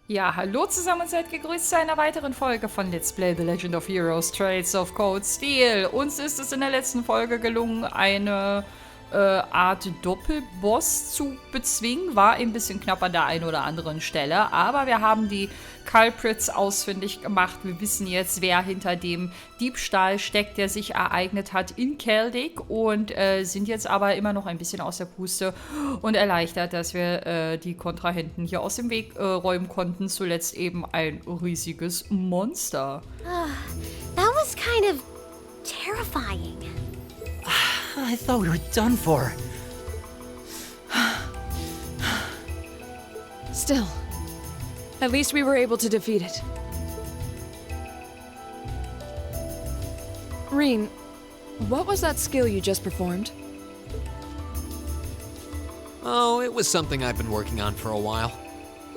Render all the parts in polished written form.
Ja, hallo zusammen und seid gegrüßt zu einer weiteren Folge von Let's Play The Legend of Heroes Trails of Cold Steel. Uns ist es in der letzten Folge gelungen, eine Art Doppelboss zu bezwingen. War ein bisschen knapp an der einen oder anderen Stelle, aber wir haben die Culprits ausfindig gemacht. Wir wissen jetzt, wer hinter dem Diebstahl steckt, der sich ereignet hat in Keldik und sind jetzt aber immer noch ein bisschen aus der Puste und erleichtert, dass wir die Kontrahenten hier aus dem Weg räumen konnten. Zuletzt eben ein riesiges Monster. That was kind of terrifying. I thought we were done for. Still, at least we were able to defeat it. Reen, what was that skill you just performed? Oh, it was something I've been working on for a while.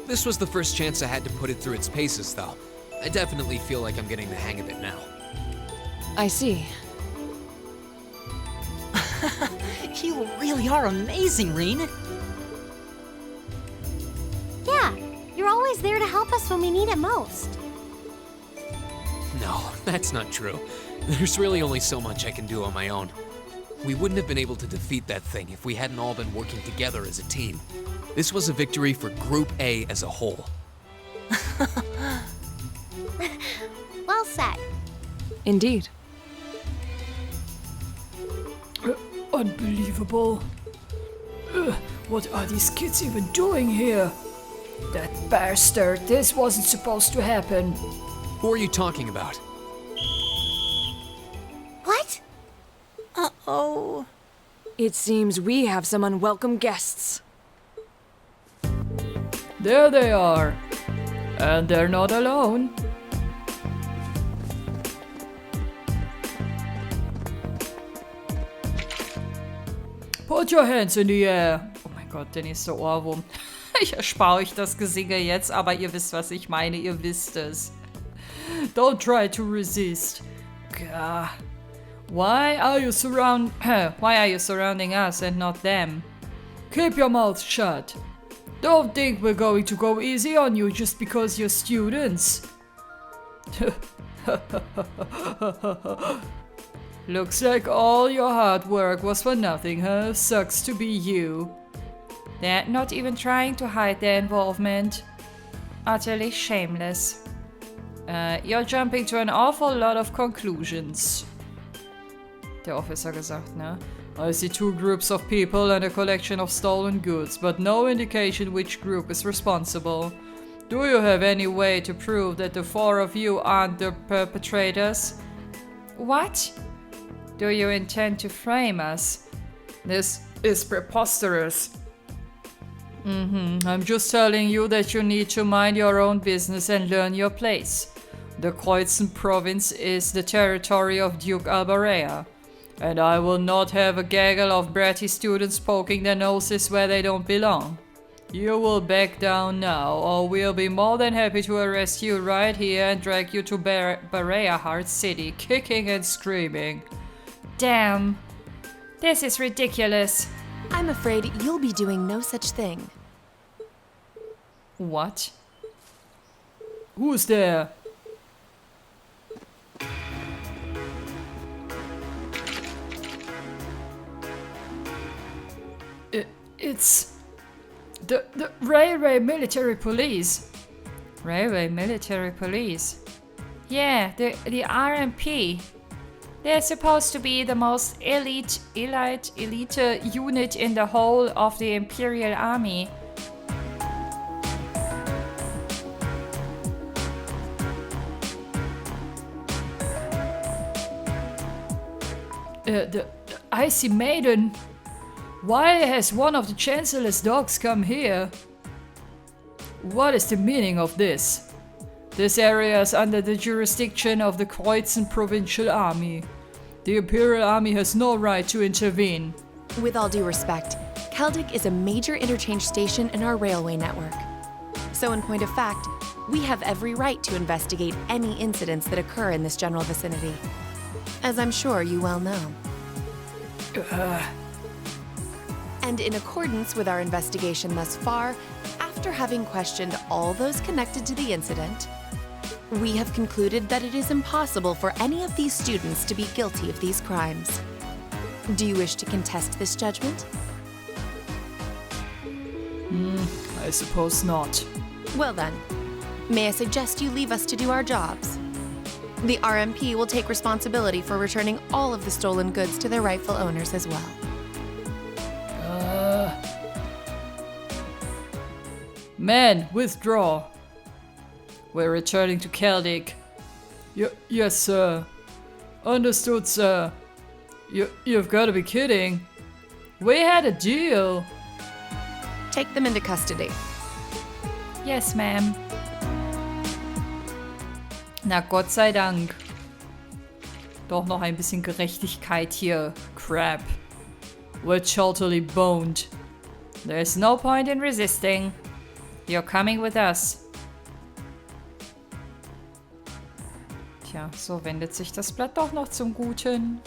This was the first chance I had to put it through its paces, though. I definitely feel like I'm getting the hang of it now. I see. You really are amazing, Reen. Yeah, you're always there to help us when we need it most. No, that's not true. There's really only so much I can do on my own. We wouldn't have been able to defeat that thing if we hadn't all been working together as a team. This was a victory for Group A as a whole. Well said. Indeed. Unbelievable. What are these kids even doing here? That bastard, this wasn't supposed to happen. Who are you talking about? What? Uh-oh. It seems we have some unwelcome guests. There they are. And they're not alone. Put your hands in the air. Oh mein Gott, der nächste Ohrwurm. Ich erspare euch das Gesinge jetzt, aber ihr wisst, was ich meine. Ihr wisst es. Don't try to resist. God. Why are you surrounding us and not them? Keep your mouth shut. Don't think we're going to go easy on you just because you're students. Looks like all your hard work was for nothing, huh? Sucks to be you. They're not even trying to hide their involvement. Utterly shameless. You're jumping to an awful lot of conclusions. Der Officer gesagt, ne? I see two groups of people and a collection of stolen goods, but no indication which group is responsible. Do you have any way to prove that the four of you aren't the perpetrators? What? Do you intend to frame us? This is preposterous. I'm just telling you that you need to mind your own business and learn your place. The Kreuzen province is the territory of Duke Albarea, and I will not have a gaggle of bratty students poking their noses where they don't belong. You will back down now, or we'll be more than happy to arrest you right here and drag you to Barea Heart City, kicking and screaming. Damn. This is ridiculous. I'm afraid you'll be doing no such thing. What? Who's there? It's the Railway Military Police. Railway Military Police? Yeah, the RMP. They're supposed to be the most elite unit in the whole of the Imperial Army. The Icy Maiden. Why has one of the Chancellor's dogs come here? What is the meaning of this? This area is under the jurisdiction of the Kreuzen Provincial Army. The Imperial Army has no right to intervene. With all due respect, Keldik is a major interchange station in our railway network. So in point of fact, we have every right to investigate any incidents that occur in this general vicinity. As I'm sure you well know. And in accordance with our investigation thus far, after after having questioned all those connected to the incident, we have concluded that it is impossible for any of these students to be guilty of these crimes. Do you wish to contest this judgment? I suppose not. Well then, may I suggest you leave us to do our jobs? The RMP will take responsibility for returning all of the stolen goods to their rightful owners as well. Men, withdraw. We're returning to Celtic. Yes, sir. Understood, sir. You've got to be kidding. We had a deal. Take them into custody. Yes, ma'am. Na Gott sei Dank. Doch noch ein bisschen Gerechtigkeit hier. Crap. We're totally boned. There's no point in resisting. You're coming with us. Tja, so wendet sich das Blatt doch noch zum Guten.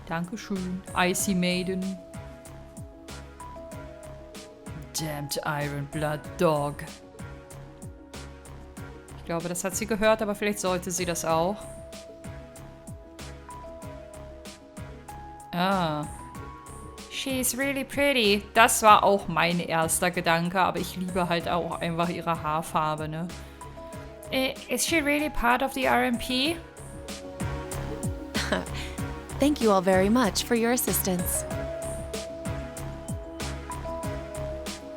Dankeschön, Icy Maiden. Damned Iron Blood Dog. Ich glaube, das hat sie gehört, aber vielleicht sollte sie das auch. Ah. She's really pretty. Das war auch mein erster Gedanke, aber ich liebe halt auch einfach ihre Haarfarbe, ne? Is she really part of the RMP? Thank you all very much for your assistance.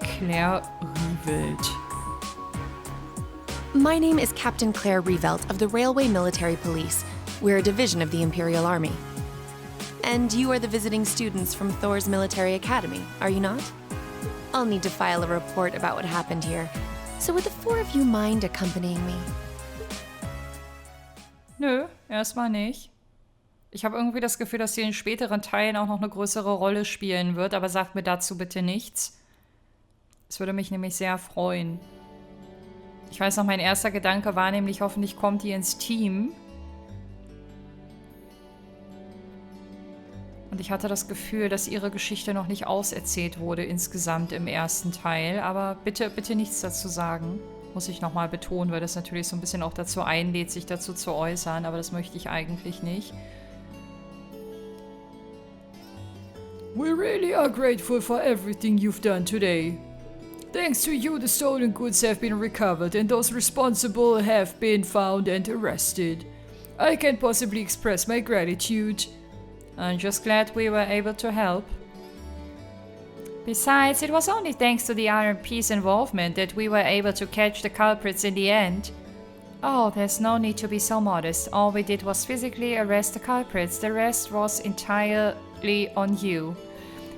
Claire Rievelt. My name is Captain Claire Rievelt of the Railway Military Police. We're a division of the Imperial Army. And you are the visiting students from Thor's Military Academy, are you not? I'll need to file a report about what happened here. So would the four of you mind accompanying me? Nö, erstmal nicht. Ich habe irgendwie das Gefühl, dass sie in späteren Teilen auch noch eine größere Rolle spielen wird, aber sagt mir dazu bitte nichts. Es würde mich nämlich sehr freuen. Ich weiß noch, mein erster Gedanke war nämlich, hoffentlich kommt die ins Team. Und ich hatte das Gefühl, dass ihre Geschichte noch nicht auserzählt wurde insgesamt im ersten Teil. Aber bitte, bitte nichts dazu sagen. Muss ich nochmal betonen, weil das natürlich so ein bisschen auch dazu einlädt, sich dazu zu äußern. Aber das möchte ich eigentlich nicht. We really are grateful for everything you've done today. Thanks to you, the stolen goods have been recovered and those responsible have been found and arrested. I can't possibly express my gratitude. I'm just glad we were able to help. Besides, it was only thanks to the RMP's involvement that we were able to catch the culprits in the end. Oh, there's no need to be so modest. All we did was physically arrest the culprits. The rest was entirely on you.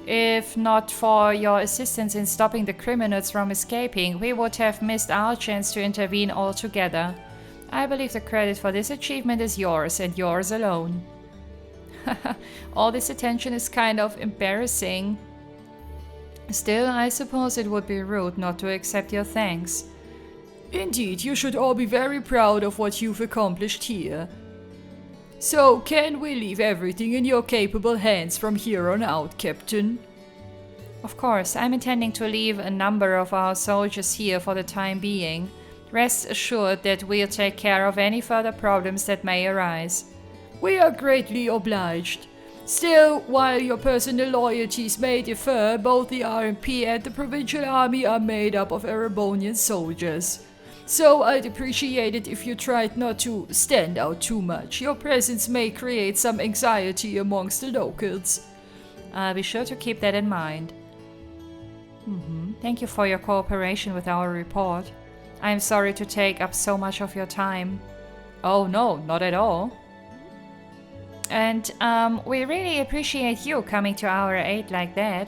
If not for your assistance in stopping the criminals from escaping, we would have missed our chance to intervene altogether. I believe the credit for this achievement is yours and yours alone. All this attention is kind of embarrassing. Still, I suppose it would be rude not to accept your thanks. Indeed, you should all be very proud of what you've accomplished here. So, can we leave everything in your capable hands from here on out, Captain? Of course, I'm intending to leave a number of our soldiers here for the time being. Rest assured that we'll take care of any further problems that may arise. We are greatly obliged. Still, while your personal loyalties may differ, both the RMP and the Provincial Army are made up of Erebonian soldiers. So I'd appreciate it if you tried not to stand out too much. Your presence may create some anxiety amongst the locals. I'll be sure to keep that in mind. Thank you for your cooperation with our report. I'm sorry to take up so much of your time. Oh no, not at all. And we really appreciate you coming to our aid like that.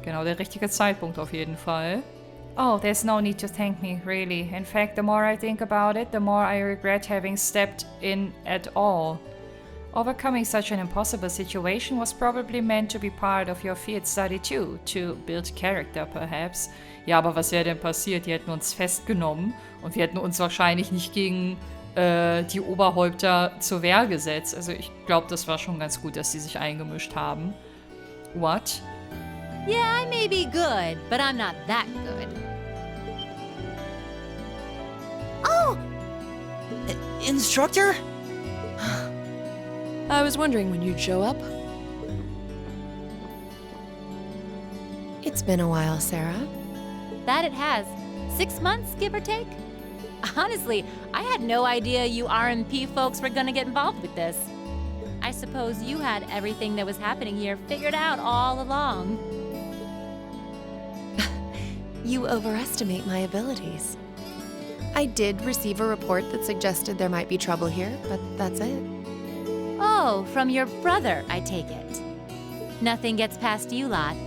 Genau der richtige Zeitpunkt auf jeden Fall. Oh, there's no need to thank me, really. In fact, the more I think about it, the more I regret having stepped in at all. Overcoming such an impossible situation was probably meant to be part of your field study too, to build character perhaps. Ja, aber was wäre denn passiert? Die hätten uns festgenommen und wir hätten uns wahrscheinlich nicht gegen die Oberhäupter zur Wehr gesetzt. Also ich glaube, das war schon ganz gut, dass sie sich eingemischt haben. What? Yeah, I may be good, but I'm not that good. Instructor? I was wondering when you'd show up. It's been a while, Sarah. That it has. 6 months, give or take? Honestly, I had no idea you RMP folks were gonna get involved with this. I suppose you had everything that was happening here figured out all along. You overestimate my abilities. I did receive a report that suggested there might be trouble here, but that's it. Oh, from your brother, I take it. Nothing gets past you lot.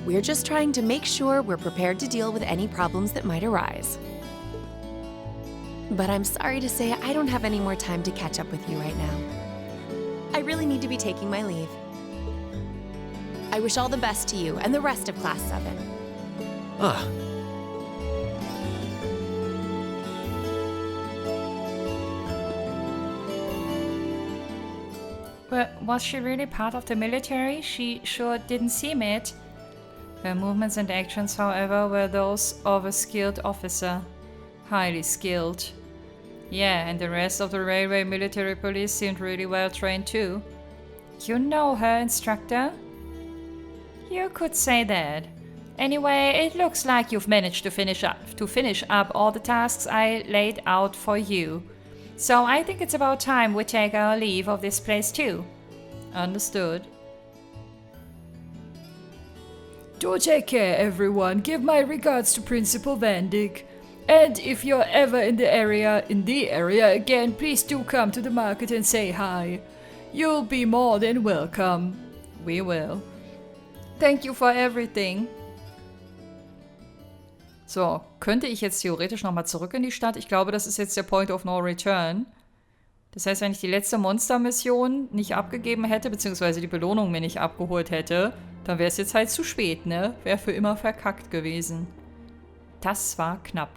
We're just trying to make sure we're prepared to deal with any problems that might arise. But I'm sorry to say I don't have any more time to catch up with you right now. I really need to be taking my leave. I wish all the best to you and the rest of Class 7. Ah, But was she really part of the military? She sure didn't seem it. Her movements and actions, however, were those of a skilled officer. Highly skilled. Yeah, and the rest of the railway military police seemed really well trained too. You know her, instructor? You could say that. Anyway, it looks like you've managed to finish up all the tasks I laid out for you. So I think it's about time we take our leave of this place too. Understood. Do take care, everyone. Give my regards to Principal Van Dyck. And if you're ever in the area again, please do come to the market and say hi. You'll be more than welcome. We will. Thank you for everything. So, könnte ich jetzt theoretisch nochmal zurück in die Stadt? Ich glaube, das ist jetzt der Point of No Return. Das heißt, wenn ich die letzte Monster-Mission nicht abgegeben hätte, beziehungsweise die Belohnung mir nicht abgeholt hätte, dann wäre es jetzt halt zu spät, ne? Wäre für immer verkackt gewesen. Das war knapp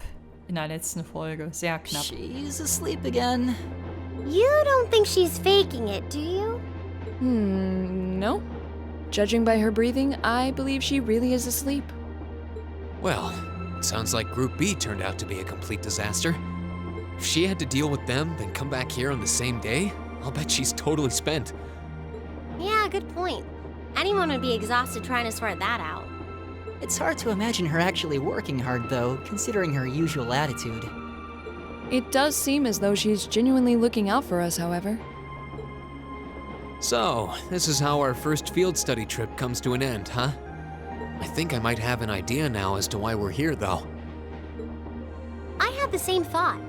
in der letzten Folge. Sehr knapp. She's asleep again. You don't think she's faking it, do you? No. Judging by her breathing, I believe she really is asleep. well, it sounds like Group B turned out to be a complete disaster. If she had to deal with them, then come back here on the same day, I'll bet she's totally spent. Yeah, good point. Anyone would be exhausted trying to sort that out. It's hard to imagine her actually working hard, though, considering her usual attitude. It does seem as though she's genuinely looking out for us, however. So, this is how our first field study trip comes to an end, huh? I think I might have an idea now as to why we're here, though. I had the same thought.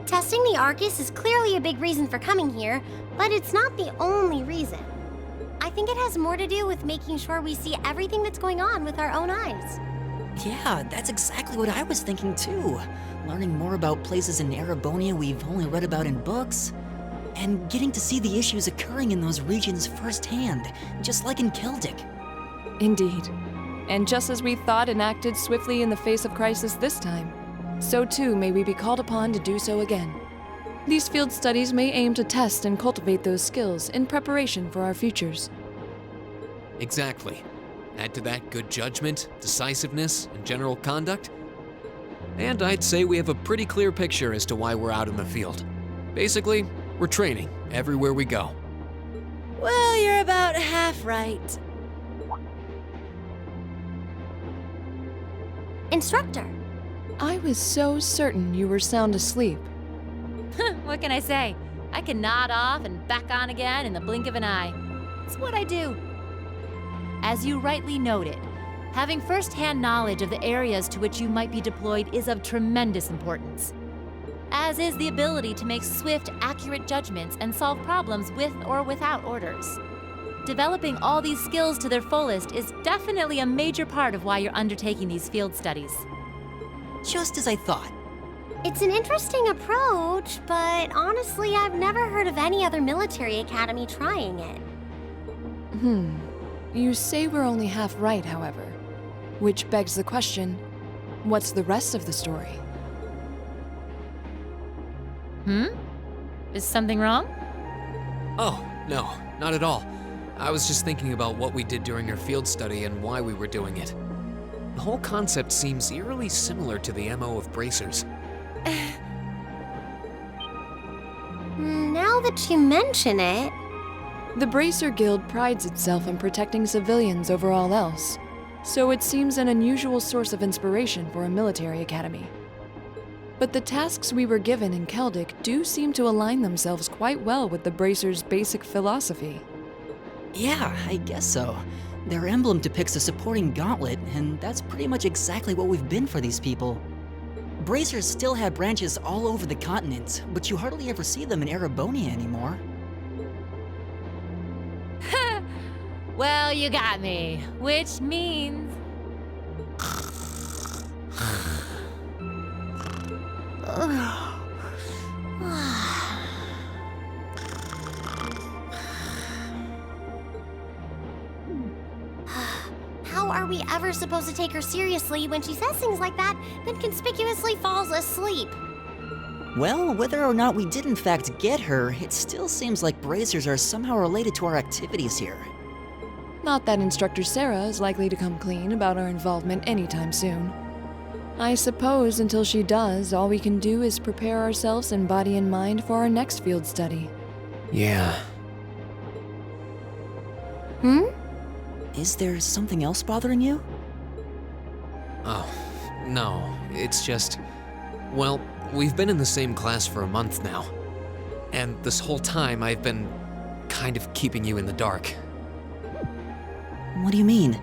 Testing the Arcus is clearly a big reason for coming here, but it's not the only reason. I think it has more to do with making sure we see everything that's going on with our own eyes. Yeah, that's exactly what I was thinking too. Learning more about places in Erebonia we've only read about in books. And getting to see the issues occurring in those regions firsthand, just like in Celtic. Indeed. And just as we thought and acted swiftly in the face of crisis this time, so too may we be called upon to do so again. These field studies may aim to test and cultivate those skills in preparation for our futures. Exactly. Add to that good judgment, decisiveness, and general conduct. And I'd say we have a pretty clear picture as to why we're out in the field. Basically, we're training everywhere we go. Well, you're about half right. Instructor, I was so certain you were sound asleep. What can I say? I can nod off and back on again in the blink of an eye. It's what I do. As you rightly noted, having first-hand knowledge of the areas to which you might be deployed is of tremendous importance, as is the ability to make swift, accurate judgments and solve problems with or without orders. Developing all these skills to their fullest is definitely a major part of why you're undertaking these field studies. Just as I thought. it's an interesting approach, but honestly, I've never heard of any other military academy trying it. You say we're only half right, however. Which begs the question, what's the rest of the story? Is something wrong? Oh, no, not at all. I was just thinking about what we did during our field study and why we were doing it. The whole concept seems eerily similar to the MO of bracers. Now that you mention it... The Bracer Guild prides itself on protecting civilians over all else, so it seems an unusual source of inspiration for a military academy. But the tasks we were given in Celtic do seem to align themselves quite well with the Bracer's basic philosophy. Yeah, I guess so. Their emblem depicts a supporting gauntlet, and that's pretty much exactly what we've been for these people. Bracers still have branches all over the continent, but you hardly ever see them in Erebonia anymore. Well, you got me, which means... How are we ever supposed to take her seriously when she says things like that, then conspicuously falls asleep? Well, whether or not we did in fact get her, it still seems like bracers are somehow related to our activities here. Not that Instructor Sarah is likely to come clean about our involvement anytime soon. I suppose until she does, all we can do is prepare ourselves in body and mind for our next field study. Yeah. Is there something else bothering you? Oh, no. It's just... Well, we've been in the same class for a month now. And this whole time I've been kind of keeping you in the dark. What do you mean?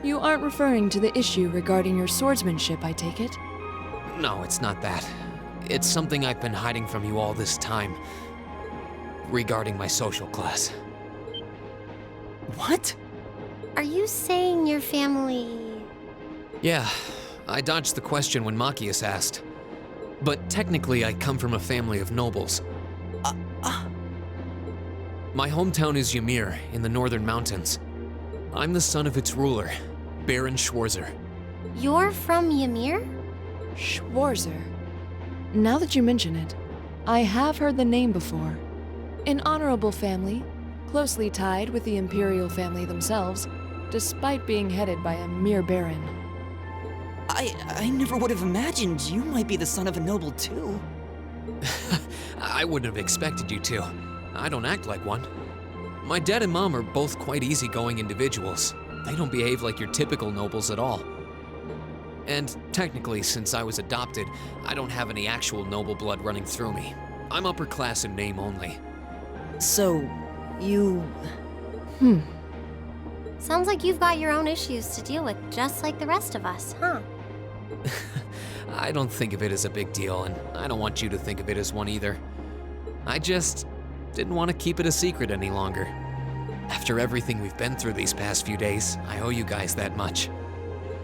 You aren't referring to the issue regarding your swordsmanship, I take it? No, it's not that. It's something I've been hiding from you all this time. Regarding my social class. What? Are you saying your family... Yeah, I dodged the question when Machias asked. But technically I come from a family of nobles. My hometown is Ymir, in the northern mountains. I'm the son of its ruler, Baron Schwarzer. You're from Ymir? Schwarzer. Now that you mention it, I have heard the name before. An honorable family, closely tied with the imperial family themselves, despite being headed by a mere baron. I never would have imagined you might be the son of a noble too. I wouldn't have expected you to. I don't act like one. My dad and mom are both quite easygoing individuals. They don't behave like your typical nobles at all. And technically, since I was adopted, I don't have any actual noble blood running through me. I'm upper class in name only. So, you... Sounds like you've got your own issues to deal with, just like the rest of us, huh? I don't think of it as a big deal, and I don't want you to think of it as one either. I just didn't want to keep it a secret any longer. After everything we've been through these past few days, I owe you guys that much.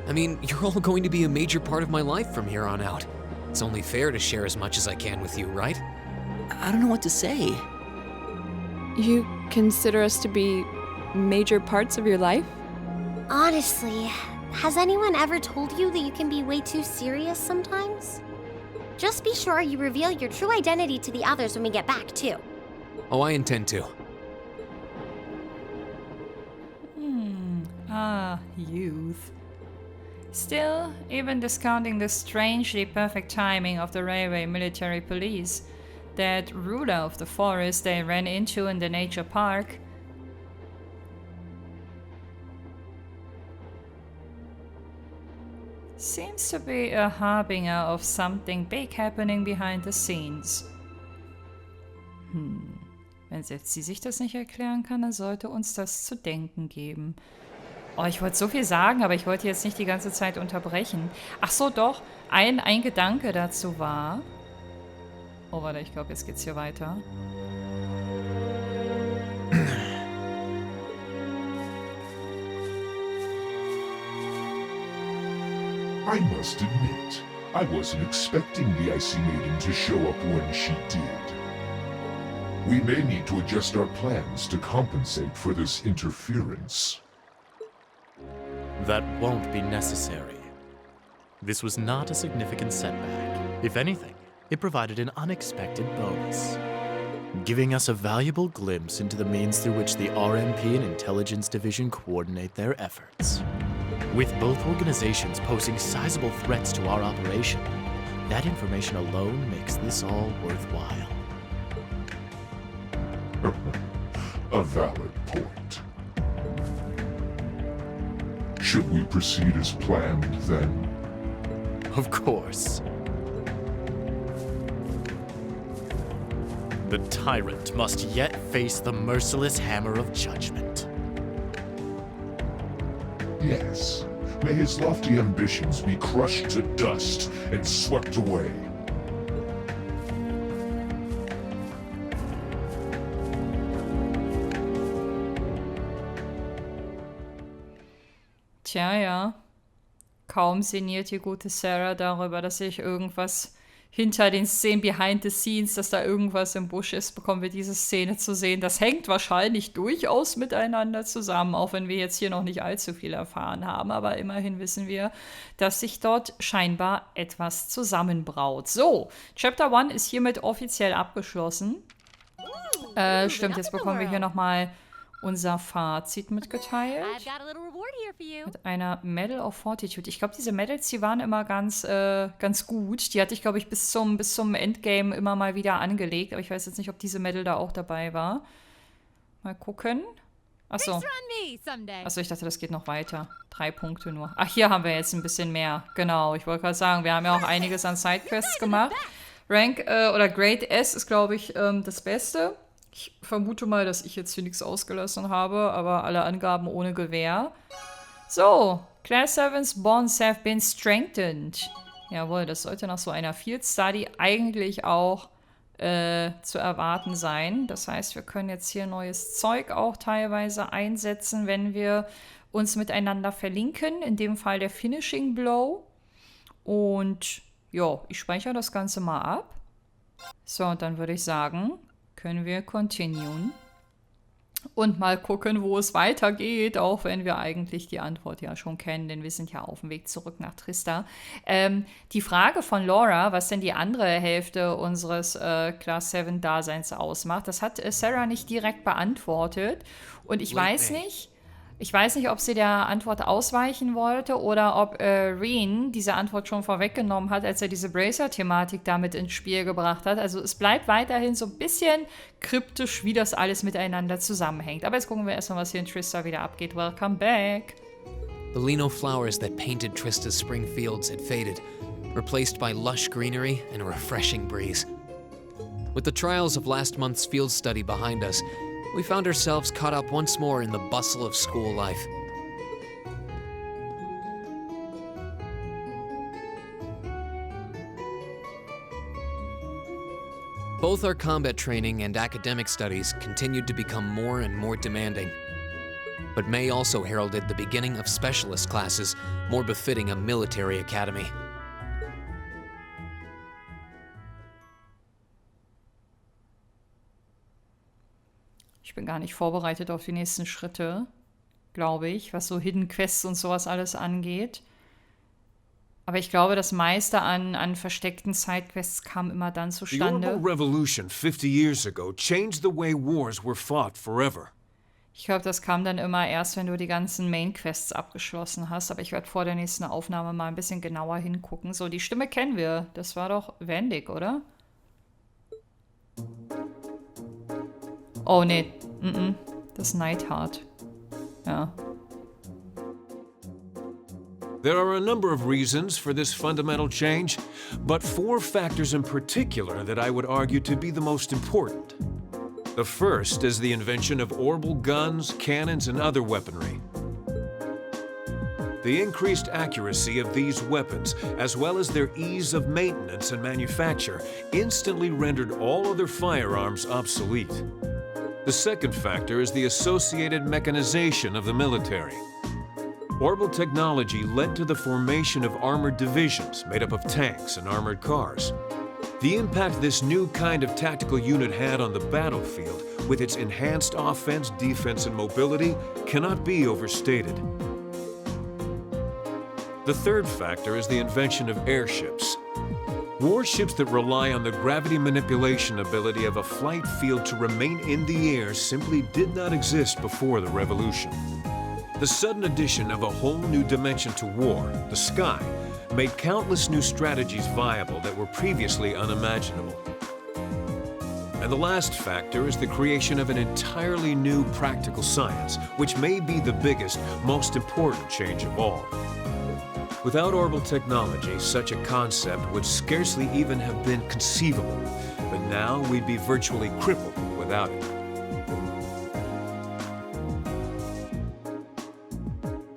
I mean, you're all going to be a major part of my life from here on out. It's only fair to share as much as I can with you, right? I don't know what to say. You consider us to be major parts of your life? Honestly, has anyone ever told you that you can be way too serious sometimes? Just be sure you reveal your true identity to the others when we get back, too. Oh, I intend to. Youth. Still, even discounting the strangely perfect timing of the railway military police, that ruler of the forest they ran into in the nature park, seems to be a harbinger of something big happening behind the scenes. Wenn selbst sie sich das nicht erklären kann, dann sollte uns das zu denken geben. Oh, ich wollte so viel sagen, aber ich wollte jetzt nicht die ganze Zeit unterbrechen. Ach so, doch. Ein Gedanke dazu war... Oh, warte, ich glaube, jetzt geht's hier weiter. I must admit, I wasn't expecting the Icy Maiden to show up when she did. We may need to adjust our plans to compensate for this interference. That won't be necessary. This was not a significant setback. If anything, it provided an unexpected bonus, giving us a valuable glimpse into the means through which the RMP and Intelligence Division coordinate their efforts. With both organizations posing sizable threats to our operation, that information alone makes this all worthwhile. A valid point. Should we proceed as planned, then? Of course. The tyrant must yet face the merciless hammer of judgment. Yes. May his lofty ambitions be crushed to dust and swept away. Tja, ja. Kaum sinniert die gute Sarah darüber, dass sich irgendwas hinter den Szenen behind the scenes, dass da irgendwas im Busch ist, bekommen wir diese Szene zu sehen. Das hängt wahrscheinlich durchaus miteinander zusammen, auch wenn wir jetzt hier noch nicht allzu viel erfahren haben. Aber immerhin wissen wir, dass sich dort scheinbar etwas zusammenbraut. So, Chapter 1 ist hiermit offiziell abgeschlossen. Stimmt, jetzt bekommen wir hier nochmal unser Fazit mitgeteilt. Mit einer Medal of Fortitude. Ich glaube, diese Medals, die waren immer ganz gut. Die hatte ich, glaube ich, bis zum Endgame immer mal wieder angelegt. Aber ich weiß jetzt nicht, ob diese Medal da auch dabei war. Mal gucken. Achso. Achso, ich dachte, das geht noch weiter. 3 Punkte nur. Ach, hier haben wir jetzt ein bisschen mehr. Genau, ich wollte gerade sagen, wir haben ja auch einiges an Sidequests gemacht. Rank oder Grade S ist, glaube ich, das Beste. Ich vermute mal, dass ich jetzt hier nichts ausgelassen habe, aber alle Angaben ohne Gewähr. So, Class 7's bonds have been strengthened. Jawohl, das sollte nach so einer Field Study eigentlich auch zu erwarten sein. Das heißt, wir können jetzt hier neues Zeug auch teilweise einsetzen, wenn wir uns miteinander verlinken. In dem Fall der Finishing Blow. Und ja, ich speichere das Ganze mal ab. So, und dann würde ich sagen, können wir continuen und mal gucken, wo es weitergeht, auch wenn wir eigentlich die Antwort ja schon kennen, denn wir sind ja auf dem Weg zurück nach Trista. Die Frage von Laura, was denn die andere Hälfte unseres Class 7 Daseins ausmacht, das hat Sarah nicht direkt beantwortet und ich weiß nicht, ob sie der Antwort ausweichen wollte oder ob Reen diese Antwort schon vorweggenommen hat, als er diese Bracer-Thematik damit ins Spiel gebracht hat. Also es bleibt weiterhin so ein bisschen kryptisch, wie das alles miteinander zusammenhängt. Aber jetzt gucken wir erstmal, was hier in Trista wieder abgeht. Welcome back. The lino flowers that painted Trista's spring fields had faded, replaced by lush greenery and a refreshing breeze. With the trials of last month's field study behind us, we found ourselves caught up once more in the bustle of school life. Both our combat training and academic studies continued to become more and more demanding. But May also heralded the beginning of specialist classes, more befitting a military academy. Ich bin gar nicht vorbereitet auf die nächsten Schritte, glaube ich, was so Hidden Quests und sowas alles angeht. Aber ich glaube, das meiste an versteckten Sidequests kam immer dann zustande. The Orbital Revolution 50 years ago changed the way wars were fought forever. Ich glaube, das kam dann immer erst, wenn du die ganzen Main-Quests abgeschlossen hast. Aber ich werde vor der nächsten Aufnahme mal ein bisschen genauer hingucken. So, die Stimme kennen wir. Das war doch Vendig, oder? Oh, nee. Das ist Neidhart. Ja. There are a number of reasons for this fundamental change, but 4 factors in particular that I would argue to be the most important. The first is the invention of orbital guns, cannons, and other weaponry. The increased accuracy of these weapons, as well as their ease of maintenance and manufacture, instantly rendered all other firearms obsolete. The second factor is the associated mechanization of the military. Orbital technology led to the formation of armored divisions made up of tanks and armored cars. The impact this new kind of tactical unit had on the battlefield, with its enhanced offense, defense, and mobility, cannot be overstated. The third factor is the invention of airships. Warships that rely on the gravity manipulation ability of a flight field to remain in the air simply did not exist before the revolution. The sudden addition of a whole new dimension to war, the sky, made countless new strategies viable that were previously unimaginable. And the last factor is the creation of an entirely new practical science, which may be the biggest, most important change of all. Without orbital technology, such a concept would scarcely even have been conceivable, but now we'd be virtually crippled without it.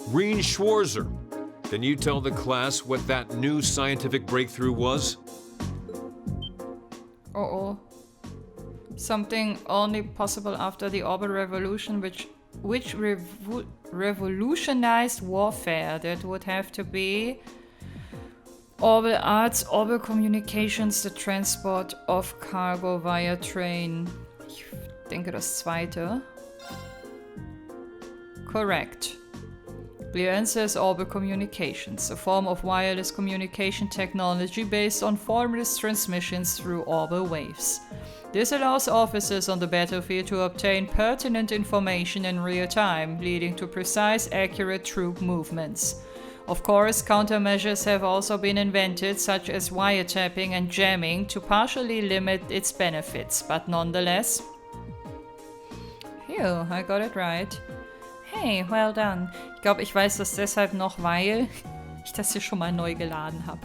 Reen Schwarzer, can you tell the class what that new scientific breakthrough was? Uh-oh. Something only possible after the orbital revolution, which revolutionized warfare. That would have to be orbital arts, orbital communications, the transport of cargo via train. Ich denke das zweite. Correct. The answer is orbital communications, a form of wireless communication technology based on formless transmissions through orbital waves. This allows officers on the battlefield to obtain pertinent information in real time, leading to precise, accurate troop movements. Of course, countermeasures have also been invented, such as wiretapping and jamming, to partially limit its benefits, but nonetheless... Phew, I got it right. Hey, well done. Ich glaube, ich weiß das deshalb noch, weil ich das hier schon mal neu geladen habe.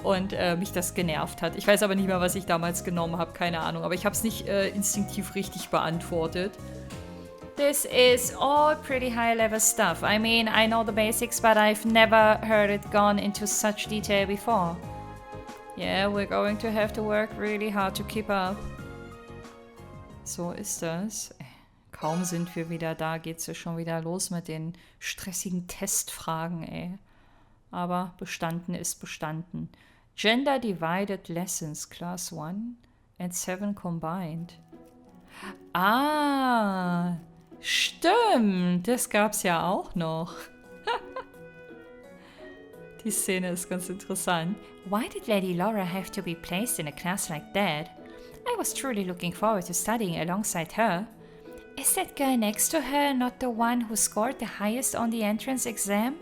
Und mich das genervt hat. Ich weiß aber nicht mehr, was ich damals genommen habe, keine Ahnung. Aber ich habe es nicht instinktiv richtig beantwortet. This is all pretty high-level stuff. I mean, I know the basics, but I've never heard it gone into such detail before. Yeah, we're going to have to work really hard to keep up. So ist das. Kaum sind wir wieder da, geht's ja schon wieder los mit den stressigen Testfragen, ey. Aber bestanden ist bestanden. Gender Divided Lessons, Class 1 and 7 combined. Ah, stimmt, das gab's ja auch noch. Die Szene ist ganz interessant. Why did Lady Laura have to be placed in a class like that? I was truly looking forward to studying alongside her. Is that girl next to her not the one who scored the highest on the entrance exam?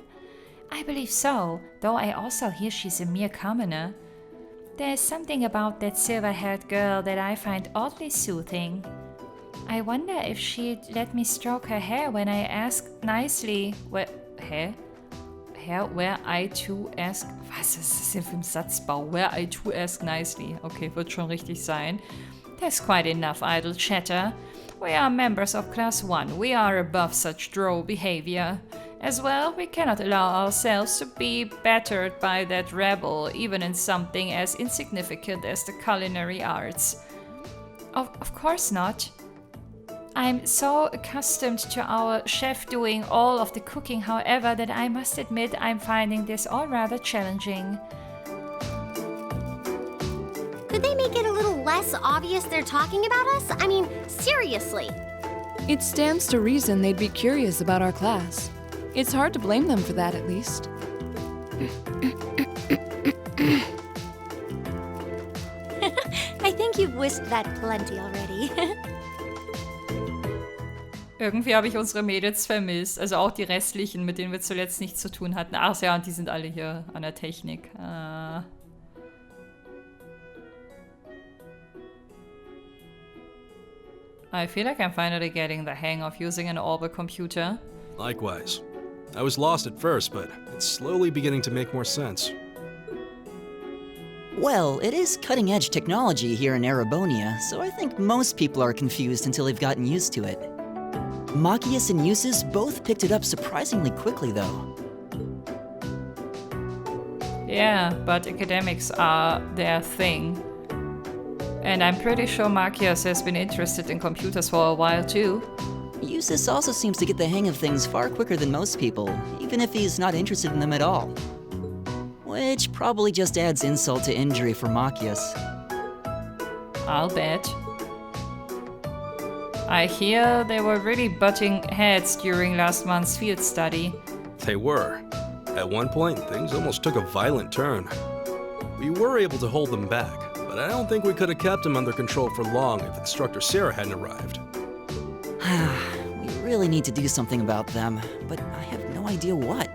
I believe so, though I also hear she's a mere commoner. There's something about that silver-haired girl that I find oddly soothing. I wonder if she'd let me stroke her hair when I ask nicely... Hair, where I too ask... Was ist das denn für ein Satzbau? Where I too ask nicely. Okay, wird schon richtig sein. There's quite enough idle chatter. We are members of Class 1. We are above such droll behavior. As well, we cannot allow ourselves to be battered by that rabble, even in something as insignificant as the culinary arts. Of course not. I'm so accustomed to our chef doing all of the cooking, however, that I must admit I'm finding this all rather challenging. Could they make it a little less obvious they're talking about us? I mean, seriously. It stands to reason they'd be curious about our class. It's hard to blame them for that, at least. I think you've whisked that plenty already. Irgendwie habe ich unsere Mädels vermisst. Also auch die restlichen, mit denen wir zuletzt nichts zu tun hatten. Ach ja, und die sind alle hier an der Technik. I feel like I'm finally getting the hang of using an orbital computer. Likewise. I was lost at first, but it's slowly beginning to make more sense. Well, it is cutting-edge technology here in Erebonia, so I think most people are confused until they've gotten used to it. Machias and Uses both picked it up surprisingly quickly, though. Yeah, but academics are their thing. And I'm pretty sure Machias has been interested in computers for a while too. Usis also seems to get the hang of things far quicker than most people, even if he's not interested in them at all. Which probably just adds insult to injury for Machias. I'll bet. I hear they were really butting heads during last month's field study. They were. At one point, things almost took a violent turn. We were able to hold them back, but I don't think we could have kept them under control for long if Instructor Sarah hadn't arrived. We really need to do something about them, but I have no idea what.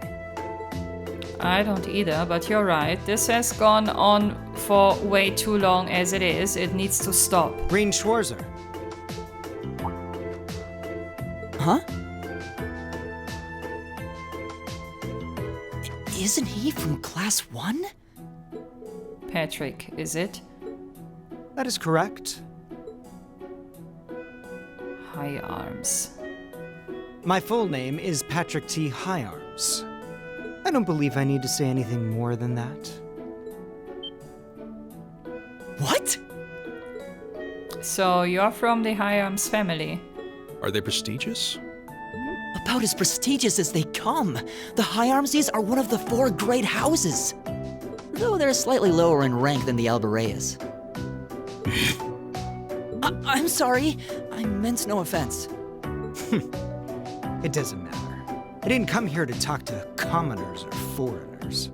I don't either, but you're right. This has gone on for way too long as it is. It needs to stop. Green Schwarzer. Huh? Isn't he from Class 1? Patrick, is it? That is correct. High arms. My full name is Patrick T. Higharms. I don't believe I need to say anything more than that. What? So you're from the High Arms family. Are they prestigious? About as prestigious as they come. The Higharmsies are one of the 4 great houses. Though they're slightly lower in rank than the Albareas. I'm sorry. I meant no offense. It doesn't matter. I didn't come here to talk to commoners or foreigners.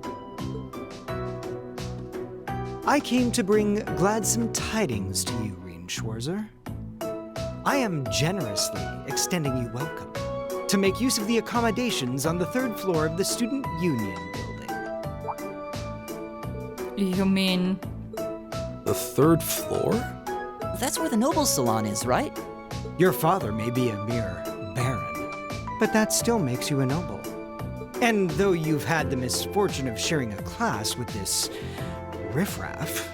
I came to bring gladsome tidings to you, Green Schwarzer. I am generously extending you welcome to make use of the accommodations on the 3rd floor of the Student Union building. You mean... The 3rd floor? That's where the Noble's Salon is, right? Your father may be a mere baron, but that still makes you a noble. And though you've had the misfortune of sharing a class with this riffraff,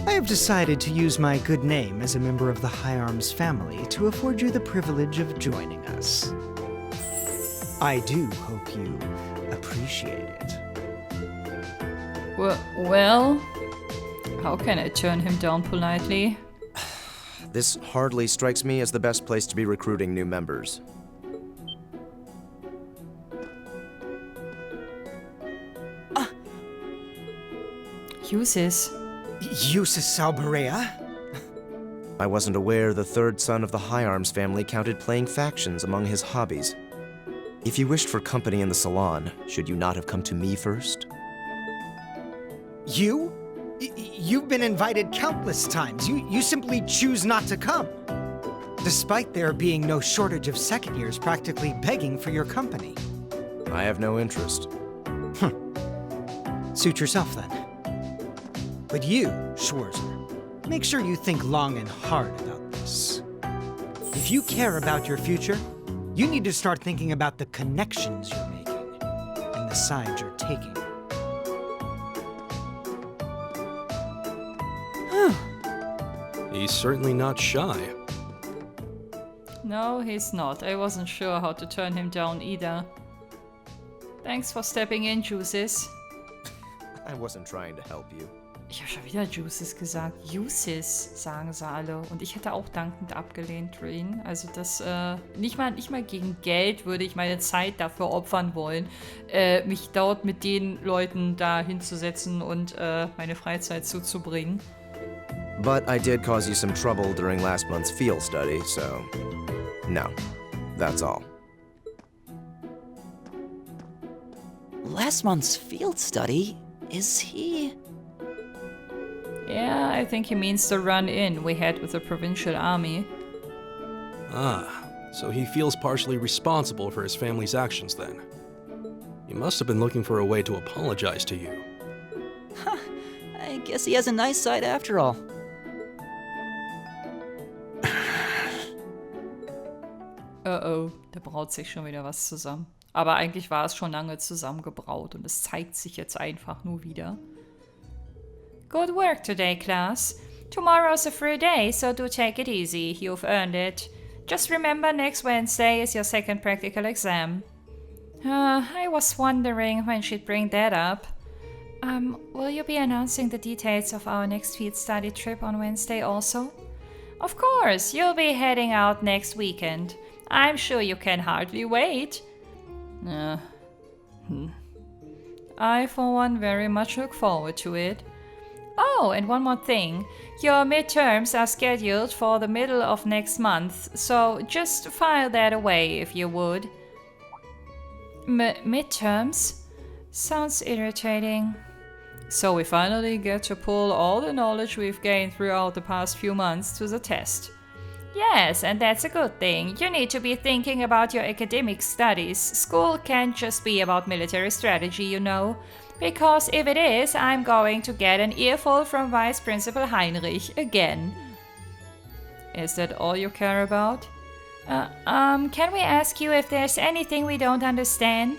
I have decided to use my good name as a member of the High Arms family to afford you the privilege of joining us. I do hope you appreciate it. Well, how can I turn him down politely? This hardly strikes me as the best place to be recruiting new members. Uses. Usus Albarea? I wasn't aware the 3rd son of the High Arms family counted playing factions among his hobbies. If you wished for company in the salon, should you not have come to me first? You? You've been invited countless times. You simply choose not to come. Despite there being no shortage of second years practically begging for your company. I have no interest. Suit yourself then. But you, Schwarzer, make sure you think long and hard about this. If you care about your future, you need to start thinking about the connections you're making and the side you're taking. He's certainly not shy. No, he's not. I wasn't sure how to turn him down either. Thanks for stepping in, Juices. I wasn't trying to help you. Ich habe schon wieder Juices gesagt. Uses, sagen sie alle. Und ich hätte auch dankend abgelehnt, Green. Also das, nicht mal gegen Geld würde ich meine Zeit dafür opfern wollen, mich dort mit den Leuten da hinzusetzen und meine Freizeit zuzubringen. But I did cause you some trouble during last month's field study, so... No, that's all. Last month's field study? Is he... Yeah, I think he means the run-in we had with the provincial army. Ah, so he feels partially responsible for his family's actions then. He must have been looking for a way to apologize to you. Huh, I guess he has a nice side after all. Da braut sich schon wieder was zusammen. Aber eigentlich war es schon lange zusammengebraut und es zeigt sich jetzt einfach nur wieder. Good work today, class. Tomorrow's a free day, so do take it easy. You've earned it. Just remember next Wednesday is your second practical exam. I was wondering when she'd bring that up. Will you be announcing the details of our next field study trip on Wednesday also? Of course, you'll be heading out next weekend. I'm sure you can hardly wait. I, for one, very much look forward to it. Oh, and one more thing. Your midterms are scheduled for the middle of next month, so just file that away if you would. Midterms? Sounds irritating. So we finally get to pull all the knowledge we've gained throughout the past few months to the test. Yes, and that's a good thing. You need to be thinking about your academic studies. School can't just be about military strategy, you know. Because if it is, I'm going to get an earful from Vice Principal Heinrich again. Is that all you care about? Can we ask you if there's anything we don't understand?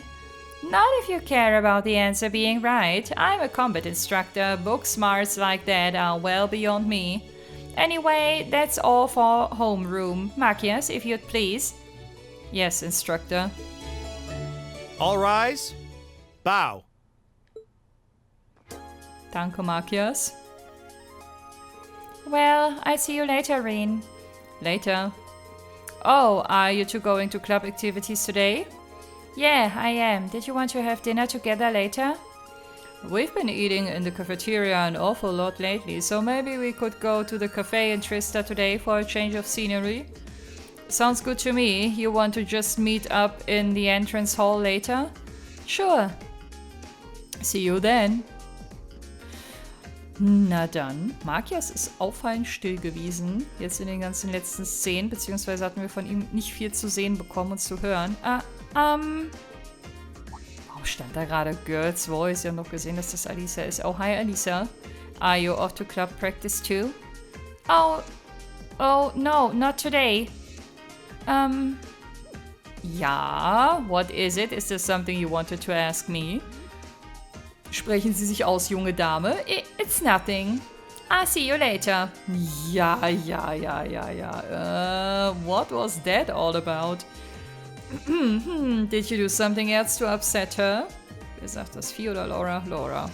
Not if you care about the answer being right. I'm a combat instructor. Book smarts like that are well beyond me. Anyway, that's all for homeroom. Machias, if you'd please. Yes, instructor. All rise. Bow. Danke, Machias. Well, I'll see you later, Reen. Later. Oh, are you two going to club activities today? Yeah, I am. Did you want to have dinner together later? We've been eating in the cafeteria an awful lot lately, so maybe we could go to the cafe in Trista today for a change of scenery. Sounds good to me. You want to just meet up in the entrance hall later? Sure. See you then. Na dann, Machias ist auffallend still gewesen, jetzt in den ganzen letzten Szenen, beziehungsweise hatten wir von ihm nicht viel zu sehen bekommen und zu hören. Warum stand da gerade Girls Voice? Wir haben noch gesehen, dass das Alisa ist. Oh, hi Alisa. Are you off to club practice too? Oh, no, not today. Ja, what is it? Is there something you wanted to ask me? Sprechen Sie sich aus, junge Dame. It's nothing. I'll see you later. Ja. What was that all about? Did you do something else to upset her? Wer sagt das, Vieh oder Laura? Laura.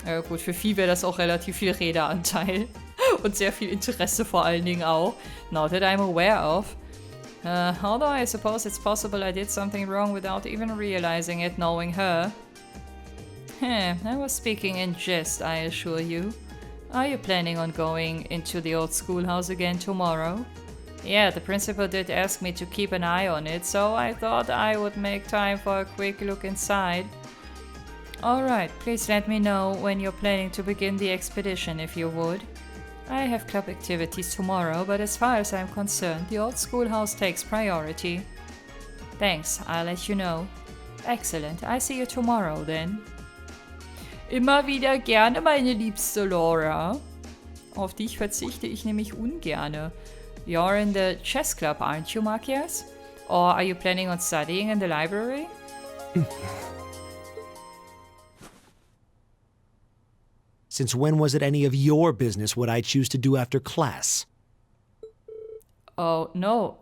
Ja gut, für Vieh wäre das auch relativ viel Redeanteil. Und sehr viel Interesse vor allen Dingen auch. Not that I'm aware of. Although I suppose it's possible I did something wrong without even realizing it, knowing her. I was speaking in jest, I assure you. Are you planning on going into the old schoolhouse again tomorrow? Yeah, the principal did ask me to keep an eye on it, so I thought I would make time for a quick look inside. Alright, please let me know when you're planning to begin the expedition, if you would. I have club activities tomorrow, but as far as I'm concerned, the old schoolhouse takes priority. Thanks, I'll let you know. Excellent, I see you tomorrow then. Immer wieder gerne, meine liebste Laura. Auf dich verzichte ich nämlich ungerne. You're in the chess club, aren't you, Machias? Or are you planning on studying in the library? Since when was it any of your business what I choose to do after class? Oh, no,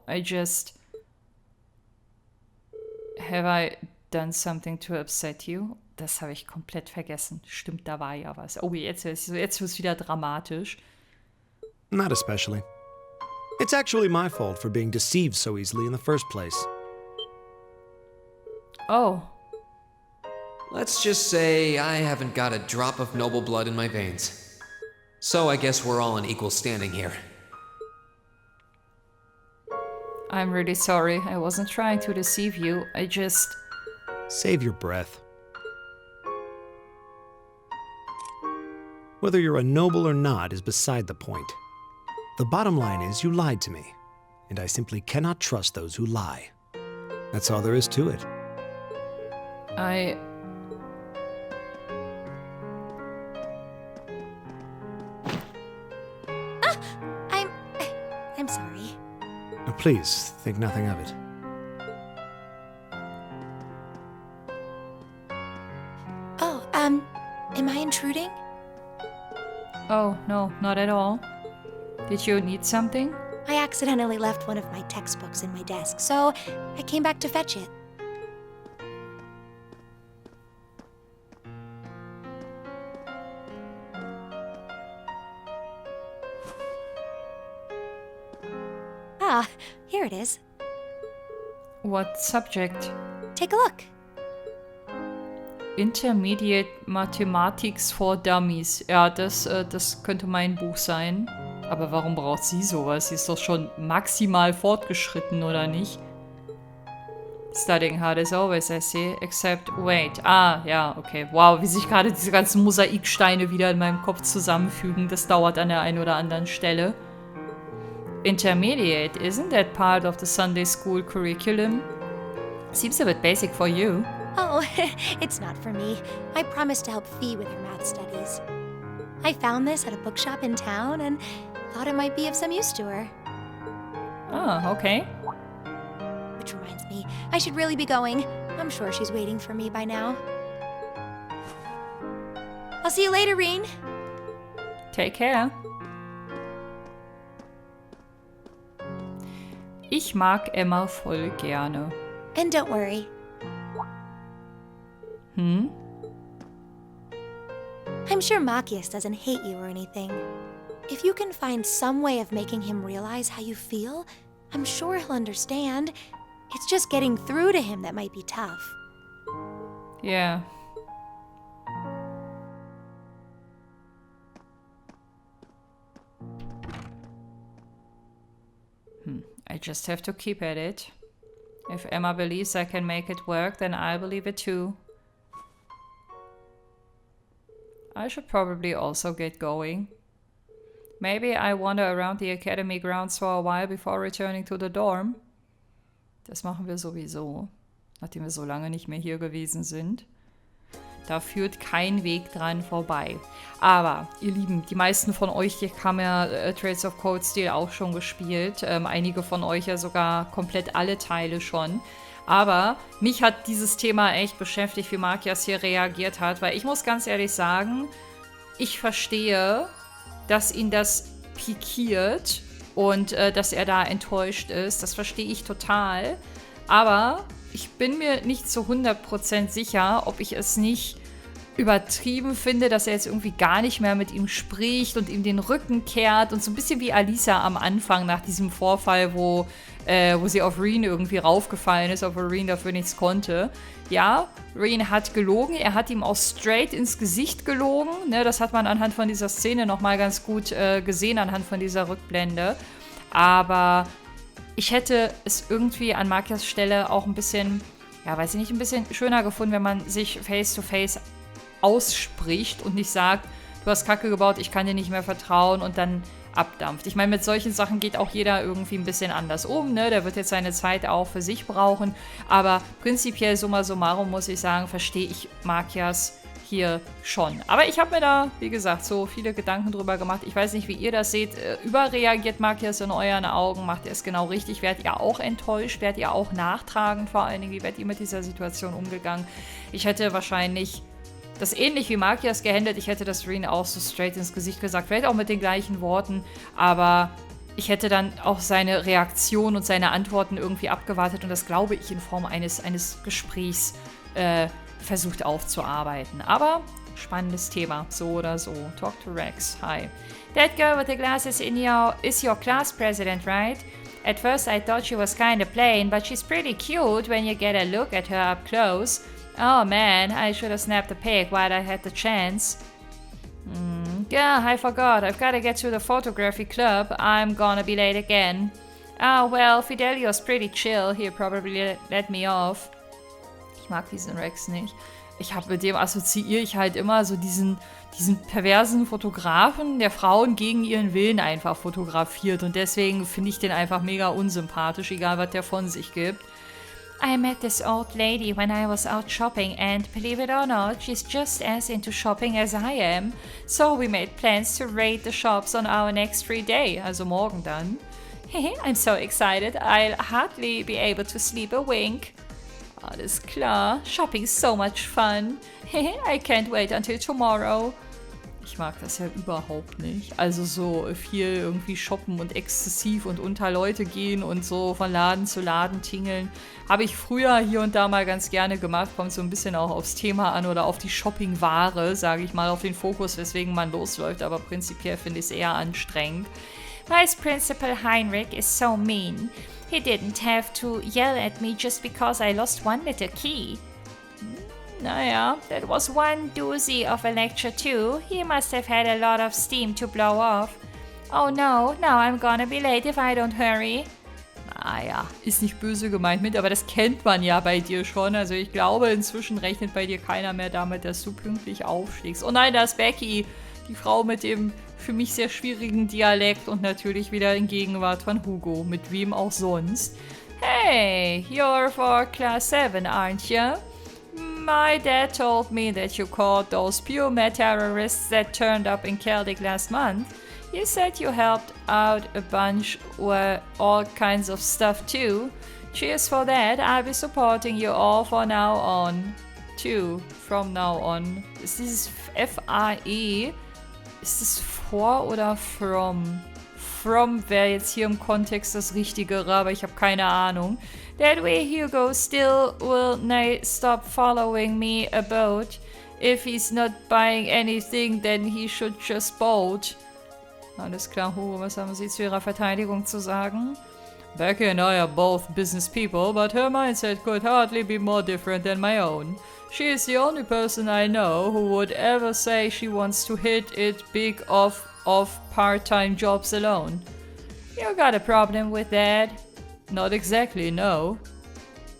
Have I done something to upset you? Das habe ich komplett vergessen. Stimmt, da war ja was. Oh, jetzt ist es wieder dramatisch. Not especially. It's actually my fault for being deceived so easily in the first place. Oh. Let's just say I haven't got a drop of noble blood in my veins. So I guess we're all in equal standing here. I'm really sorry. I wasn't trying to deceive you. I just... Save your breath. Whether you're a noble or not is beside the point. The bottom line is you lied to me, and I simply cannot trust those who lie. That's all there is to it. I'm sorry. Please, think nothing of it. Oh, am I intruding? Oh, no, not at all. Did you need something? I accidentally left one of my textbooks in my desk, so I came back to fetch it. Ah, here it is. What subject? Take a look. Intermediate Mathematics for Dummies. Ja, das könnte mein Buch sein. Aber warum braucht sie sowas? Sie ist doch schon maximal fortgeschritten, oder nicht? Studying hard as always, I see. Except, wait. Ah, ja, okay. Wow, wie sich gerade diese ganzen Mosaiksteine wieder in meinem Kopf zusammenfügen. Das dauert an der einen oder anderen Stelle. Intermediate, isn't that part of the Sunday school curriculum? Seems a bit basic for you. Oh, it's not for me. I promised to help Fee with her math studies. I found this at a bookshop in town and thought it might be of some use to her. Oh, okay. Which reminds me, I should really be going. I'm sure she's waiting for me by now. I'll see you later, Reen. Take care. Ich mag Emma voll gerne. And don't worry. Hm? I'm sure Machias doesn't hate you or anything. If you can find some way of making him realize how you feel, I'm sure he'll understand. It's just getting through to him that might be tough. Yeah. I just have to keep at it. If Emma believes I can make it work, then I believe it too. I should probably also get going. Maybe I wander around the academy grounds for a while before returning to the dorm. Das machen wir sowieso, nachdem wir so lange nicht mehr hier gewesen sind. Da führt kein Weg dran vorbei. Aber, ihr Lieben, die meisten von euch, die haben ja Trails of Cold Steel auch schon gespielt. Einige von euch ja sogar komplett alle Teile schon. Aber mich hat dieses Thema echt beschäftigt, wie Machias hier reagiert hat. Weil ich muss ganz ehrlich sagen, ich verstehe, dass ihn das pikiert und dass er da enttäuscht ist. Das verstehe ich total. Aber ich bin mir nicht zu 100% sicher, ob ich es nicht übertrieben finde, dass er jetzt irgendwie gar nicht mehr mit ihm spricht und ihm den Rücken kehrt. Und so ein bisschen wie Alisa am Anfang nach diesem Vorfall, wo sie auf Reen irgendwie raufgefallen ist, obwohl Reen dafür nichts konnte. Ja, Reen hat gelogen. Er hat ihm auch straight ins Gesicht gelogen. Ne, das hat man anhand von dieser Szene nochmal ganz gut gesehen, anhand von dieser Rückblende. Aber ich hätte es irgendwie an Machias Stelle auch ein bisschen, ja, weiß ich nicht, ein bisschen schöner gefunden, wenn man sich face-to-face ausspricht und nicht sagt, du hast Kacke gebaut, ich kann dir nicht mehr vertrauen und dann abdampft. Ich meine, mit solchen Sachen geht auch jeder irgendwie ein bisschen anders um, ne? Der wird jetzt seine Zeit auch für sich brauchen, aber prinzipiell summa summarum muss ich sagen, verstehe ich Machias hier schon. Aber ich habe mir da, wie gesagt, so viele Gedanken drüber gemacht. Ich weiß nicht, wie ihr das seht. Überreagiert Machias in euren Augen? Macht ihr es genau richtig? Werdet ihr auch enttäuscht? Werdet ihr auch nachtragend vor allen Dingen? Wie werdet ihr mit dieser Situation umgegangen? Ich hätte wahrscheinlich das ähnlich wie Machias gehandelt. Ich hätte das Reen auch so straight ins Gesicht gesagt. Vielleicht auch mit den gleichen Worten. Aber ich hätte dann auch seine Reaktion und seine Antworten irgendwie abgewartet. Und das glaube ich in Form eines Gesprächs versucht aufzuarbeiten. Aber spannendes Thema. So oder so. Talk to Rex. Hi. That girl with the glasses is your class president, right? At first I thought she was kinda plain, but she's pretty cute when you get a look at her up close. Oh man, I should have snapped a pic while I had the chance. Yeah, I forgot. I've gotta get to the photography club. I'm gonna be late again. Oh well, Fidelio's pretty chill. He'll probably let me off. Ich mag diesen Rex nicht. Mit dem assoziiere ich halt immer so diesen perversen Fotografen, der Frauen gegen ihren Willen einfach fotografiert. Und deswegen finde ich den einfach mega unsympathisch, egal was der von sich gibt. I met this old lady when I was out shopping and, believe it or not, she's just as into shopping as I am. So we made plans to raid the shops on our next free day, also morgen dann. I'm so excited, I'll hardly be able to sleep a wink. Alles klar, shopping's so much fun. I can't wait until tomorrow. Ich mag das ja überhaupt nicht. Also so viel irgendwie shoppen und exzessiv und unter Leute gehen und so von Laden zu Laden tingeln. Habe ich früher hier und da mal ganz gerne gemacht. Kommt so ein bisschen auch aufs Thema an oder auf die Shoppingware, sage ich mal, auf den Fokus, weswegen man losläuft. Aber prinzipiell finde ich es eher anstrengend. Vice Principal Heinrich is so mean. He didn't have to yell at me just because I lost one little key. Naja, that was one doozy of a lecture too. He must have had a lot of steam to blow off. Oh no, now I'm gonna be late if I don't hurry. Naja, ist nicht böse gemeint mit, aber das kennt man ja bei dir schon. Also ich glaube, inzwischen rechnet bei dir keiner mehr damit, dass du pünktlich aufschlägst. Oh nein, da ist Becky, die Frau mit dem für mich sehr schwierigen Dialekt und natürlich wieder in Gegenwart von Hugo, mit wem auch sonst. Hey, you're for Class 7, aren't you? My dad told me that you caught those pure MEHR terrorists that turned up in Celtic last month. You said you helped out a bunch with all kinds of stuff too. Cheers for that. I'll be supporting you all from now on. From now on. Ist dieses F-A-E? Ist es for oder from? From wäre jetzt hier im Kontext das Richtigere, aber ich habe keine Ahnung. That way Hugo still will not stop following me about. If he's not buying anything, then he should just bolt. Alles klar, Hugo, was haben Sie zu Ihrer Verteidigung zu sagen? Becky and I are both business people, but her mindset could hardly be more different than my own. She is the only person I know who would ever say she wants to hit it big off part-time jobs alone. You got a problem with that? Not exactly, no.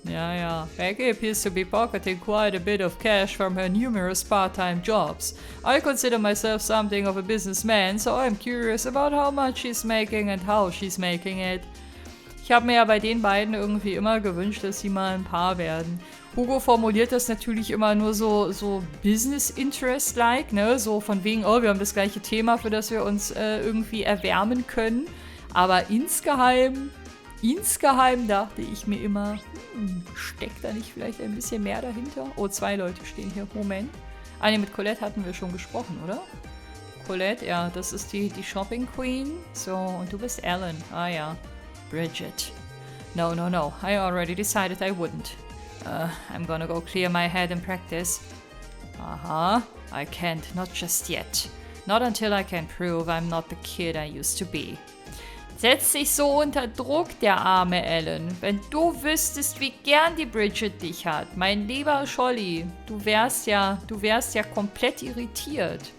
Yeah. Becky appears to be pocketing quite a bit of cash from her numerous part-time jobs. I consider myself something of a businessman, so I'm curious about how much she's making and how she's making it. Ich habe mir ja bei den beiden irgendwie immer gewünscht, dass sie mal ein Paar werden. Hugo formuliert das natürlich immer nur so Business-Interest-like, ne? So von wegen, oh, wir haben das gleiche Thema, für das wir uns irgendwie erwärmen können. Aber insgeheim dachte ich mir immer, steckt da nicht vielleicht ein bisschen mehr dahinter? Oh, 2 Leute stehen hier. Moment. Ah, ne, mit Colette hatten wir schon gesprochen, oder? Colette, ja, das ist die Shopping Queen. So, und du bist Ellen. Ah ja. Bridget. No. I already decided I wouldn't. I'm gonna go clear my head and practice. I can't, not just yet. Not until I can prove I'm not the kid I used to be. Setzt sich so unter Druck, der arme Ellen. Wenn du wüsstest, wie gern die Bridget dich hat, mein lieber Scholli, du wärst ja komplett irritiert.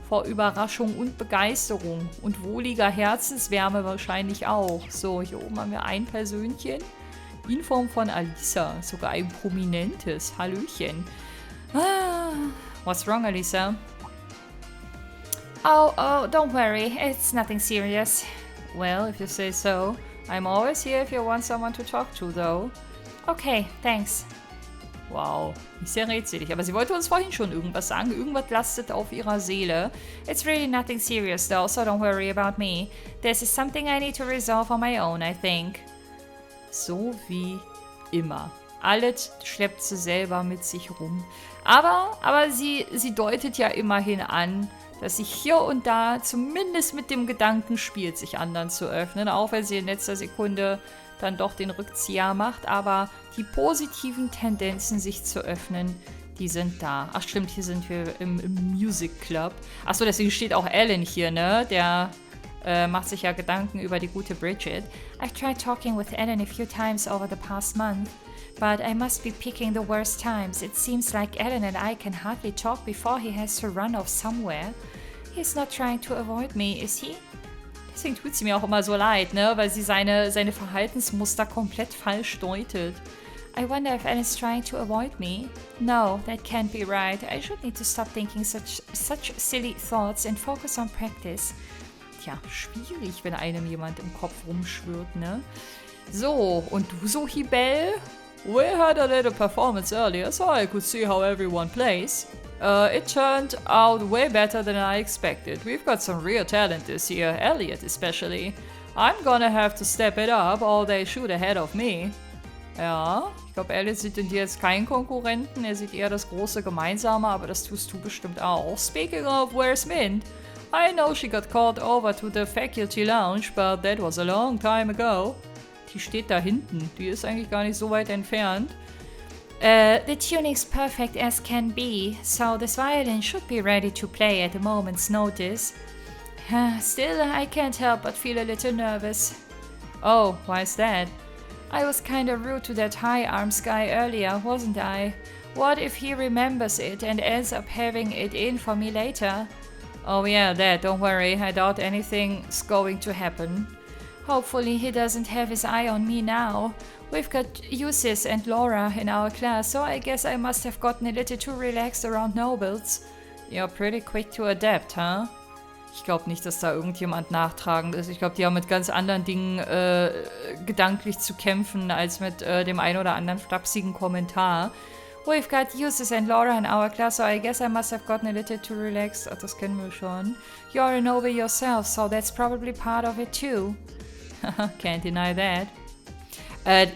Vor Überraschung und Begeisterung und wohliger Herzenswärme wahrscheinlich auch. So, hier oben haben wir ein Persönchen. In Form von Alisa. Sogar ein prominentes. Hallöchen. What's wrong, Alisa? Oh, don't worry. It's nothing serious. Well, if you say so. I'm always here if you want someone to talk to, though. Okay, thanks. Wow, nicht sehr rätselig. Aber sie wollte uns vorhin schon irgendwas sagen. Irgendwas lastet auf ihrer Seele. It's really nothing serious, though, so don't worry about me. This is something I need to resolve on my own, I think. So wie immer. Alles schleppt sie selber mit sich rum. Aber sie deutet ja immerhin an, dass sie hier und da zumindest mit dem Gedanken spielt, sich anderen zu öffnen. Auch wenn sie in letzter Sekunde dann doch den Rückzieher macht. Aber die positiven Tendenzen, sich zu öffnen, die sind da. Ach stimmt, hier sind wir im Music Club. Achso, deswegen steht auch Alan hier, ne? Der macht sich ja Gedanken über die gute Bridget. I've tried talking with Alan a few times over the past month, but I must be picking the worst times. It seems like Alan and I can hardly talk before he has to run off somewhere. He's not trying to avoid me, is he? Deswegen tut sie mir auch immer so leid, ne? Weil sie seine Verhaltensmuster komplett falsch deutet. I wonder if Alan's trying to avoid me. No, that can't be right. I should need to stop thinking such silly thoughts and focus on practice. Tja, schwierig, wenn einem jemand im Kopf rumschwirrt, ne? So, und du so, Hibel? We had a little performance earlier, so I could see how everyone plays. It turned out way better than I expected. We've got some real talent this year, Elliot especially. I'm gonna have to step it up, or they shoot ahead of me. Ja, ich glaube, Elliot sieht in dir jetzt keinen Konkurrenten, er sieht eher das große Gemeinsame, aber das tust du bestimmt auch. Speaking of, where's Mint? I know she got called over to the faculty lounge, but that was a long time ago. Die steht da hinten, die ist eigentlich gar nicht so weit entfernt. The tuning's perfect as can be, so this violin should be ready to play at a moment's notice. Still, I can't help but feel a little nervous. Oh, why's that? I was kinda rude to that high arms guy earlier, wasn't I? What if he remembers it and ends up having it in for me later? Oh yeah, that, don't worry, I doubt anything's going to happen. Hopefully he doesn't have his eye on me now. We've got Eusis and Laura in our class, so I guess I must have gotten a little too relaxed around nobles. You're pretty quick to adapt, huh? Ich glaube nicht, dass da irgendjemand nachtragend ist. Ich glaube, die haben mit ganz anderen Dingen gedanklich zu kämpfen, als mit dem ein oder anderen flapsigen Kommentar. We've got Eustace and Laura in our class, so I guess I must have gotten a little too relaxed. Ach, das kennen wir schon. You're a noble yourself, so that's probably part of it too. Can't deny that.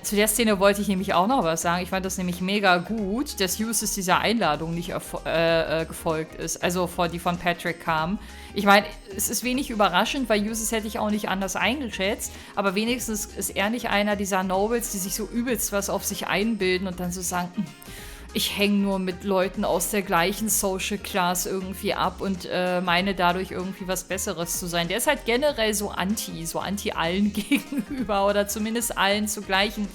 Zu der Szene wollte ich nämlich auch noch was sagen. Ich fand das nämlich mega gut, dass Eustace dieser Einladung nicht gefolgt ist. Also die von Patrick kam. Ich meine, es ist wenig überraschend, weil Eustace hätte ich auch nicht anders eingeschätzt. Aber wenigstens ist er nicht einer dieser Nobles, die sich so übelst was auf sich einbilden und dann so sagen, ich hänge nur mit Leuten aus der gleichen Social Class irgendwie ab und meine dadurch irgendwie was Besseres zu sein. Der ist halt generell so anti allen gegenüber oder zumindest allen zu gleichen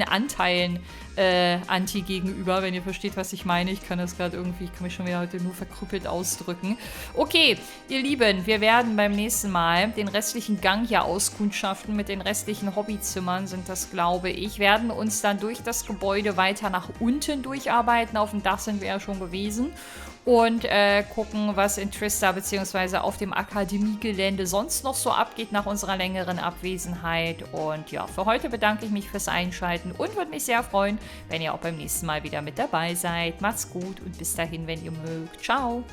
Anteilen anti gegenüber, wenn ihr versteht, was ich meine. Ich kann mich schon wieder heute nur verkrüppelt ausdrücken. Okay, ihr Lieben, wir werden beim nächsten Mal den restlichen Gang hier auskundschaften. Mit den restlichen Hobbyzimmern sind das, glaube ich. Werden uns dann durch das Gebäude weiter nach unten durcharbeiten. Auf dem Dach sind wir ja schon gewesen. Und gucken, was in Trista bzw. auf dem Akademiegelände sonst noch so abgeht nach unserer längeren Abwesenheit. Und ja, für heute bedanke ich mich fürs Einschalten und würde mich sehr freuen, wenn ihr auch beim nächsten Mal wieder mit dabei seid. Macht's gut und bis dahin, wenn ihr mögt. Ciao!